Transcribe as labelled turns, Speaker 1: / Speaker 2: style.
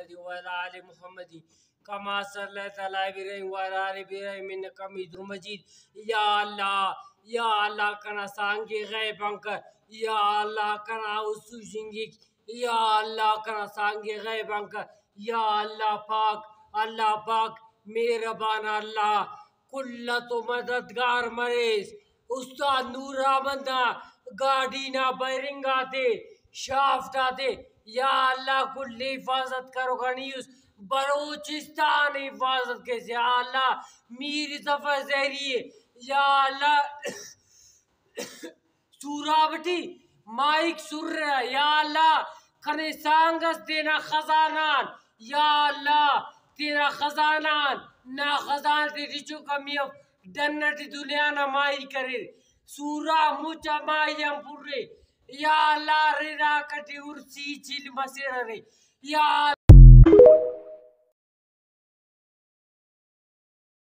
Speaker 1: محمد وعلى آل محمد كما صليت على إبراهيم وعلى آل إبراهيم إنك حميد مجيد. یا اللہ کنا سانگی غیب انکر، یا اللہ کنا اسو جنگی، یا اللہ کنا سانگی غیب انکر، یا اللہ پاک مہربان اللہ کلت و مددگار مریض استاد نور آمندہ گاڑینا بیرنگا دے شافٹا دے. یا اللہ کل حفاظت کرو گنیوس بلوچستان حفاظت کے. یا اللہ میر ظفر زہریے، یا اللہ سورابٹی مائک سر رہا، یا اللہ کھنے سانگس دینا خزانان، یا اللہ تیرا خزانان نا خزان تے ریچو کمی ڈنٹ دنیا نا مائی کرے سورا مچا مائی ہم پورے. یا اللہ ریرا کٹی ارسی چیل مسیر رہے، یا